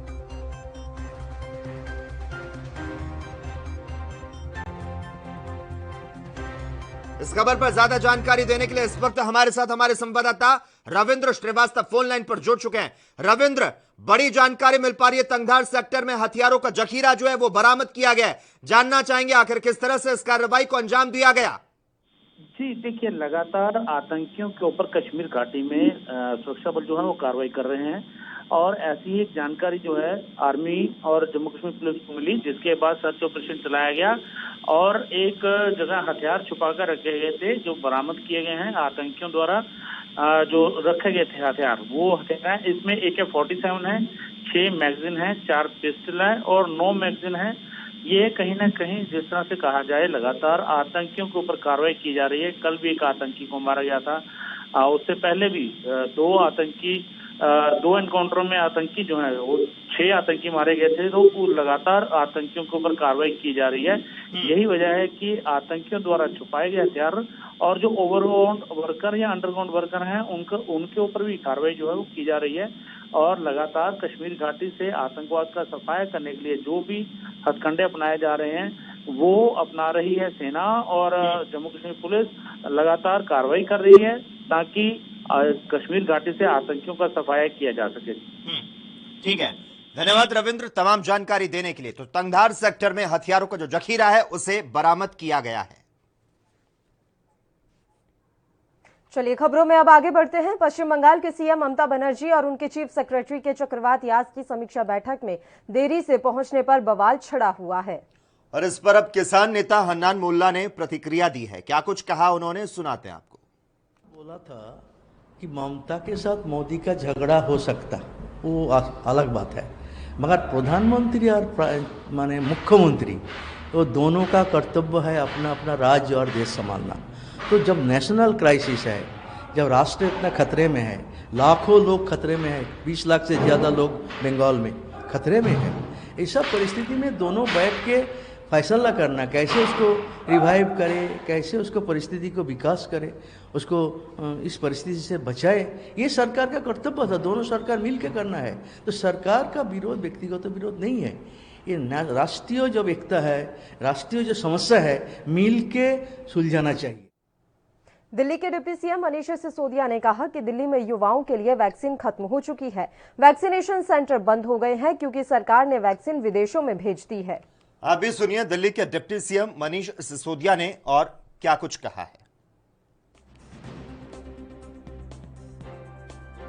इस खबर पर ज्यादा जानकारी देने के लिए इस वक्त हमारे साथ हमारे संवाददाता रविंद्र श्रीवास्तव फोन लाइन पर जुड़ चुके हैं। रविंद्र, बड़ी जानकारी मिल पा रही है, तंगधार सेक्टर में हथियारों का जखीरा जो है वो बरामद किया गया है। जानना चाहेंगे आखिर किस तरह से इस कार्रवाई को अंजाम दिया गया? जी देखिए, लगातार आतंकियों के ऊपर कश्मीर घाटी में सुरक्षा बल जो है वो कार्रवाई कर रहे हैं और ऐसी एक जानकारी जो है आर्मी और जम्मू कश्मीर पुलिस को मिली, जिसके बाद सर्च ऑपरेशन चलाया गया और एक जगह हथियार छुपाकर रखे गए थे जो बरामद किए गए हैं आतंकियों द्वारा। जो रखे गए थे हथियार, वो हथियार इसमें AK-47 है, 6 मैगजीन है, 4 पिस्टल है और 9 मैगजीन है। ये कहीं ना कहीं जिस तरह से कहा जाए लगातार आतंकियों के ऊपर कार्रवाई की जा रही है। कल भी एक आतंकी को मारा गया था, उससे पहले भी 2 एनकाउंटरों में आतंकी जो है वो 6 आतंकी मारे गए थे। तो लगातार आतंकियों के ऊपर कार्रवाई की जा रही है। यही वजह है कि आतंकियों द्वारा छुपाए गए हथियार और जो ओवरग्राउंड वर्कर या अंडरग्राउंड वर्कर हैं उनके ऊपर भी कार्रवाई जो है वो की जा रही है। और लगातार कश्मीर घाटी से आतंकवाद का सफाया करने के लिए जो भी हथकंडे अपनाए जा रहे हैं वो अपना रही है सेना और जम्मू कश्मीर पुलिस लगातार कार्रवाई कर रही है ताकि कश्मीर घाटी से आतंकियों का सफाया किया जा सके। ठीक है, धन्यवाद रविंद्र तमाम जानकारी देने के लिए। तो तंगधार सेक्टर में हथियारों का जो जखीरा है उसे बरामद किया गया है। चलिए खबरों में अब आगे बढ़ते हैं। पश्चिम बंगाल के सीएम ममता बनर्जी और उनके चीफ सेक्रेटरी के चक्रवात यास की समीक्षा बैठक में देरी से पहुंचने पर बवाल छिड़ा हुआ है और इस पर अब किसान नेता हन्नान मोल्ला ने प्रतिक्रिया दी है। क्या कुछ कहा उन्होंने, सुनाते हैं आपको। बोला था कि ममता के साथ मोदी का झगड़ा हो सकता, वो अलग बात है, मगर प्रधानमंत्री और माने मुख्यमंत्री तो दोनों का कर्तव्य है अपना अपना राज्य और देश संभालना। तो जब नेशनल क्राइसिस है, जब राष्ट्र इतना खतरे में है, लाखों लोग खतरे में है, 20 लाख से ज़्यादा लोग बंगाल में खतरे में है, इस सब परिस्थिति में दोनों बैठ के फैसला करना कैसे उसको रिवाइव करे, कैसे उसको परिस्थिति को विकास करे, उसको इस परिस्थिति से बचाए, ये सरकार का कर्तव्य था। दोनों सरकार मिल के करना है। तो सरकार का विरोध व्यक्तिगत विरोध नहीं है, ये राष्ट्रीय जो एकता है, राष्ट्रीय जो समस्या है, मिल के सुलझाना चाहिए। दिल्ली के डिप्टी सीएम मनीष सिसोदिया ने कहा कि दिल्ली में युवाओं के लिए वैक्सीन खत्म हो चुकी है। वैक्सीनेशन सेंटर बंद हो गए हैं क्योंकि सरकार ने वैक्सीन विदेशों में भेज दी है। आप भी सुनिए दिल्ली के डिप्टी सीएम मनीष सिसोदिया ने और क्या कुछ कहा है।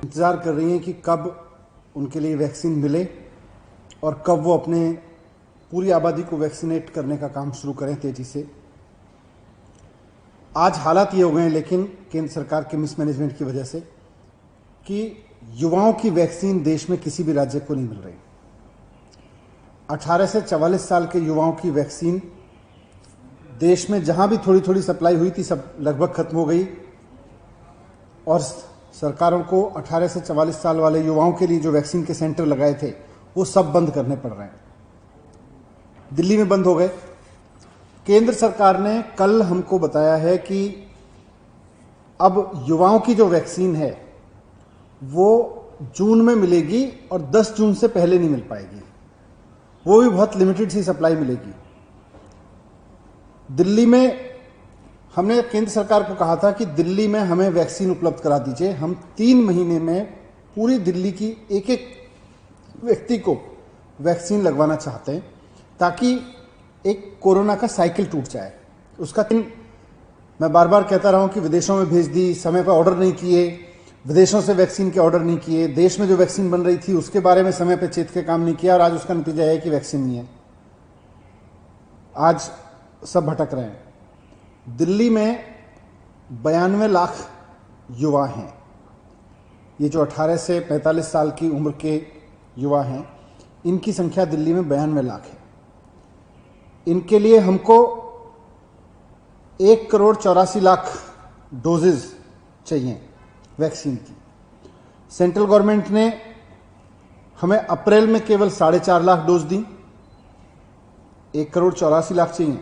इंतजार कर रही हैं कि कब उनके लिए वैक्सीन मिले और कब वो अपने पूरी आबादी को वैक्सीनेट करने का काम शुरू करें तेजी से। आज हालात ये हो गए हैं लेकिन केंद्र सरकार के मिसमैनेजमेंट की वजह से कि युवाओं की वैक्सीन देश में किसी भी राज्य को नहीं मिल रही। 18 से 44 साल के युवाओं की वैक्सीन देश में जहां भी थोड़ी थोड़ी सप्लाई हुई थी सब लगभग खत्म हो गई और सरकारों को 18 से 44 साल वाले युवाओं के लिए जो वैक्सीन के सेंटर लगाए थे वो सब बंद करने पड़ रहे हैं। दिल्ली में बंद हो गए। केंद्र सरकार ने कल हमको बताया है कि अब युवाओं की जो वैक्सीन है वो जून में मिलेगी और 10 जून से पहले नहीं मिल पाएगी, वो भी बहुत लिमिटेड सी सप्लाई मिलेगी। दिल्ली में हमने केंद्र सरकार को कहा था कि दिल्ली में हमें वैक्सीन उपलब्ध करा दीजिए। हम 3 महीने में पूरी दिल्ली की एक एक व्यक्ति को वैक्सीन लगवाना चाहते हैं ताकि एक कोरोना का साइकिल टूट जाए। उसका मैं बार बार कहता रहा हूं कि विदेशों में भेज दी, समय पर ऑर्डर नहीं किए, विदेशों से वैक्सीन के ऑर्डर नहीं किए, देश में जो वैक्सीन बन रही थी उसके बारे में समय पर चेत के काम नहीं किया और आज उसका नतीजा है कि वैक्सीन नहीं है। आज सब भटक रहे हैं। दिल्ली में 92 लाख युवा हैं। ये जो 18 से 45 साल की उम्र के युवा हैं, इनकी संख्या दिल्ली में 92 लाख है। इनके लिए हमको 1,84,00,000 डोजेज चाहिए वैक्सीन की। सेंट्रल गवर्नमेंट ने हमें अप्रैल में केवल 4.5 लाख डोज दी। 1,84,00,000 चाहिए।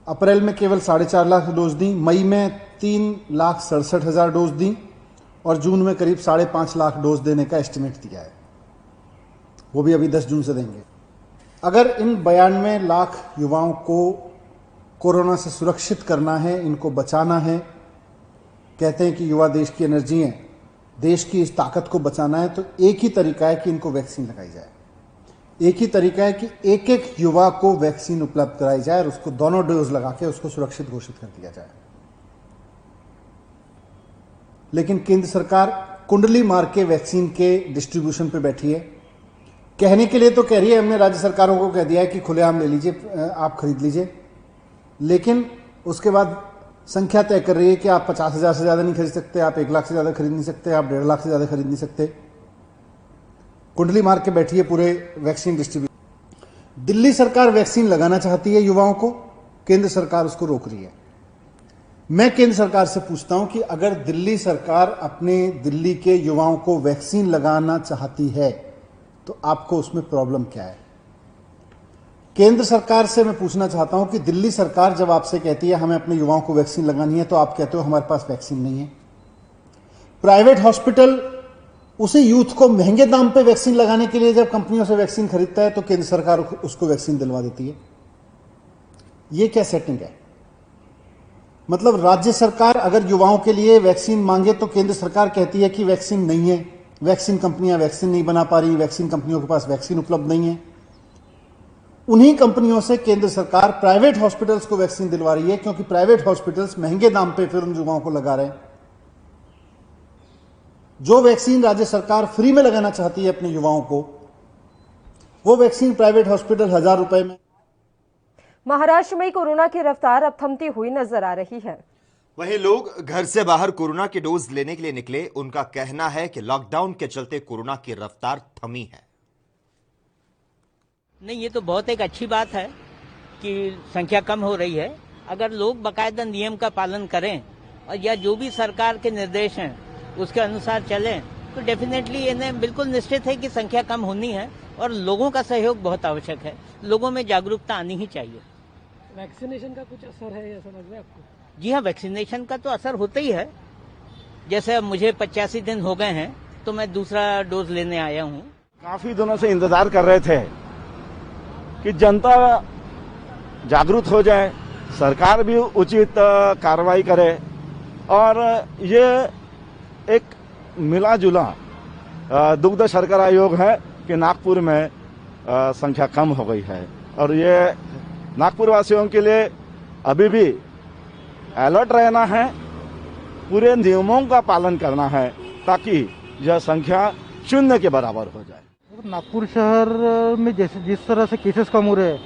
अप्रैल में केवल 4.5 लाख डोज दी, मई में 3,67,000 डोज दी और जून में करीब 5.5 लाख डोज देने का एस्टिमेट दिया है। वो भी अभी 10 जून से देंगे। अगर इन 92 लाख युवाओं को कोरोना से सुरक्षित करना है, इनको बचाना है, कहते हैं कि युवा देश की एनर्जी है, देश की इस ताकत को बचाना है, तो एक ही तरीका है कि इनको वैक्सीन लगाई जाए। एक ही तरीका है कि एक एक युवा को वैक्सीन उपलब्ध कराई जाए और उसको दोनों डोज लगा के उसको सुरक्षित घोषित कर दिया जाए। लेकिन केंद्र सरकार कुंडली मार के वैक्सीन के डिस्ट्रीब्यूशन पे बैठी है। कहने के लिए तो कह रही है, हमने राज्य सरकारों को कह दिया है कि खुलेआम ले लीजिए, आप खरीद लीजिए, लेकिन उसके बाद संख्या तय कर रही है कि आप 50,000 से ज्यादा नहीं खरीद सकते, आप 1 लाख से ज्यादा खरीद नहीं सकते, आप 1.5 लाख से ज्यादा खरीद नहीं सकते। कुंडली मार के बैठी है पूरे वैक्सीन डिस्ट्रीब्यूशन। दिल्ली सरकार वैक्सीन लगाना चाहती है युवाओं को, केंद्र सरकार उसको रोक रही है। मैं केंद्र सरकार से पूछता हूं कि अगर दिल्ली सरकार अपने दिल्ली के युवाओं को वैक्सीन लगाना चाहती है तो आपको उसमें प्रॉब्लम क्या है? केंद्र सरकार से मैं पूछना चाहता हूं कि दिल्ली सरकार जब आपसे कहती है हमें अपने युवाओं को वैक्सीन लगानी है, तो आप कहते हो हमारे पास वैक्सीन नहीं है। प्राइवेट हॉस्पिटल उसे यूथ को महंगे दाम पे वैक्सीन लगाने के लिए जब कंपनियों से वैक्सीन खरीदता है तो केंद्र सरकार उसको वैक्सीन दिलवा देती है। यह क्या सेटिंग है? मतलब राज्य सरकार अगर युवाओं के लिए वैक्सीन मांगे तो केंद्र सरकार कहती है कि वैक्सीन नहीं है, वैक्सीन कंपनियां वैक्सीन नहीं बना पा रही, वैक्सीन कंपनियों के पास वैक्सीन उपलब्ध नहीं है। उन्हीं कंपनियों से केंद्र सरकार प्राइवेट हॉस्पिटल्स को वैक्सीन दिलवा रही है, क्योंकि प्राइवेट हॉस्पिटल्स महंगे दाम पे फिर उन युवाओं को लगा रहे हैं। जो वैक्सीन राज्य सरकार फ्री में लगाना चाहती है अपने युवाओं को, वो वैक्सीन प्राइवेट हॉस्पिटल 1,000 रुपए में। महाराष्ट्र में कोरोना की रफ्तार अब थमती हुई नजर आ रही है। वहीं लोग घर से बाहर कोरोना की डोज लेने के लिए निकले। उनका कहना है कि लॉकडाउन के चलते कोरोना की रफ्तार थमी है। नहीं, ये तो बहुत एक अच्छी बात है कि संख्या कम हो रही है। अगर लोग बाकायदा नियम का पालन करें और या जो भी सरकार के निर्देश हैं उसके अनुसार चलें तो डेफिनेटली इन्हें बिल्कुल निश्चित है कि संख्या कम होनी है और लोगों का सहयोग बहुत आवश्यक है। लोगों में जागरूकता आनी ही चाहिए। वैक्सीनेशन का कुछ असर है ऐसा लग रहा है आपको? जी हाँ, वैक्सीनेशन का तो असर होता ही है। जैसे अब मुझे 85 दिन हो गए हैं तो मैं दूसरा डोज लेने आया हूँ। काफी दिनों से इंतजार कर रहे थे कि जनता जागरूक हो जाए, सरकार भी उचित कार्रवाई करे और ये एक मिला जुला दुग्ध शर्करा योग है कि नागपुर में संख्या कम हो गई है और ये नागपुर वासियों के लिए अभी भी अलर्ट रहना है, पूरे नियमों का पालन करना है ताकि यह संख्या 0 के बराबर हो जाए। नागपुर शहर में जैसे जिस तरह से केसेस कम हो रहे हैं,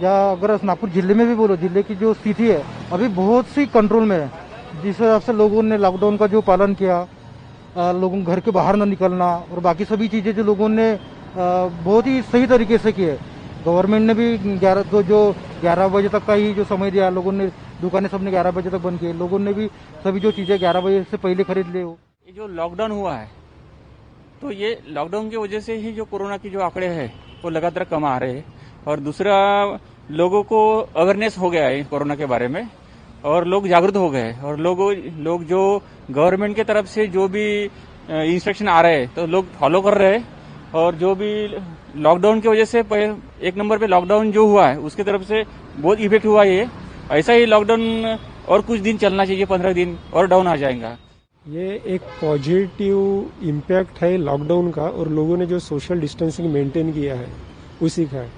या अगर नागपुर जिले में भी बोलो, जिले की जो स्थिति है अभी बहुत सी कंट्रोल में है। जिस हिसाब से लोगों ने लॉकडाउन का जो पालन किया, लोगों घर के बाहर न निकलना और बाकी सभी चीज़ें जो लोगों ने बहुत ही सही तरीके से किए। गवर्नमेंट ने भी 11 बजे तक का ही जो समय दिया, लोगों ने दुकानें सबने 11 बजे तक बंद की, लोगों ने भी सभी जो चीज़ें 11 बजे से पहले खरीद ले। ये जो लॉकडाउन हुआ है तो ये लॉकडाउन की वजह से ही जो कोरोना की जो आंकड़े हैं वो लगातार कम आ रहे हैं और दूसरा लोगों को अवेयरनेस हो गया है कोरोना के बारे में और लोग जागरूक हो गए और लोग जो गवर्नमेंट की तरफ से जो भी इंस्ट्रक्शन आ रहे हैं तो लोग फॉलो कर रहे हैं और जो भी लॉकडाउन की वजह से एक नंबर पे लॉकडाउन जो हुआ है उसकी तरफ से बहुत इफेक्ट हुआ है। ऐसा ही लॉकडाउन और कुछ दिन चलना चाहिए, 15 दिन और डाउन आ जाएगा। ये एक पॉजिटिव इम्पैक्ट है लॉकडाउन का, और लोगों ने जो सोशल डिस्टेंसिंग मेंटेन किया है उसी का है।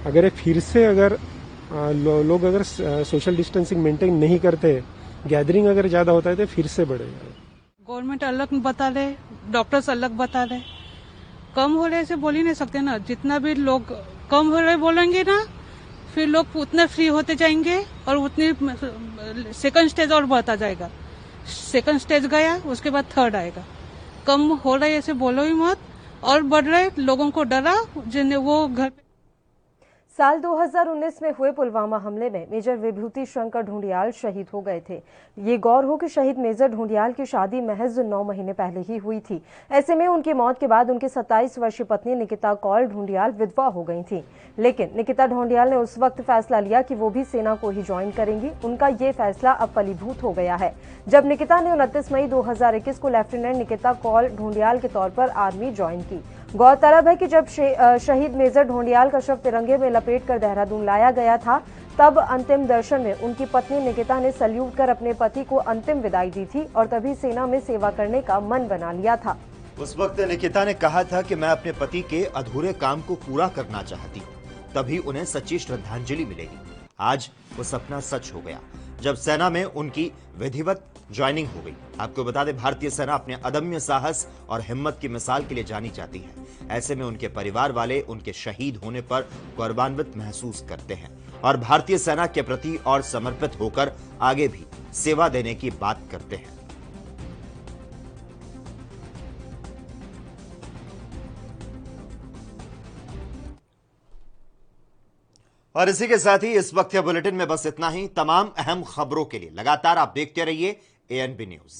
अगर ये फिर से अगर लोग अगर सोशल डिस्टेंसिंग मेंटेन नहीं करते, गैदरिंग अगर ज्यादा होता है तो फिर से बढ़ेगा। गवर्नमेंट अलग बता रहे, डॉक्टर्स अलग बता रहे, कम हो रहे से बोल ही नहीं सकते ना। जितना भी लोग कम हो रहे बोलेंगे ना, फिर लोग उतने फ्री होते जाएंगे और उतनी सेकंड स्टेज और बढ़ता जाएगा। सेकंड स्टेज गया, उसके बाद थर्ड आएगा। कम हो रहा है ऐसे बोलो ही मत, और बढ़ रहे लोगों को डरा जिन्हें वो घर। साल 2019 में हुए पुलवामा हमले में मेजर विभूति शंकर ढूंढियाल शहीद हो गए थे। ये गौर हो कि शहीद मेजर ढूंढियाल की शादी महज 9 महीने पहले ही हुई थी। ऐसे में उनकी मौत के बाद उनकी 27 वर्षीय पत्नी निकिता कौल ढूंढियाल विधवा हो गई थी। लेकिन निकिता ढूंढियाल ने उस वक्त फैसला लिया कि वो भी सेना को ही ज्वाइन करेंगी। उनका ये फैसला अब फलीभूत हो गया है, जब निकिता ने 29 मई 2021 को लेफ्टिनेंट निकिता कौल ढूंढियाल के तौर पर आर्मी ज्वाइन की। गौरतलब है कि जब शहीद मेजर ढूंढियाल का शव तिरंगे में लपेटकर देहरादून लाया गया था, तब अंतिम दर्शन में उनकी पत्नी निकिता ने सल्यूट कर अपने पति को अंतिम विदाई दी थी और तभी सेना में सेवा करने का मन बना लिया था। उस वक्त निकिता ने कहा था कि मैं अपने पति के अधूरे काम को पूरा करना चाहती हूँ, तभी उन्हें सच्ची श्रद्धांजलि मिलेगी। आज वो सपना सच हो गया जब सेना में उनकी विधिवत ज्वाइनिंग हो गई। आपको बता दें, भारतीय सेना अपने अदम्य साहस और हिम्मत की मिसाल के लिए जानी जाती है। ऐसे में उनके परिवार वाले उनके शहीद होने पर गौरवान्वित महसूस करते हैं और भारतीय सेना के प्रति और समर्पित होकर आगे भी सेवा देने की बात करते हैं। और इसी के साथ ही इस वक्त के बुलेटिन में बस इतना ही। तमाम अहम खबरों के लिए लगातार आप देखते रहिए ANB न्यूज।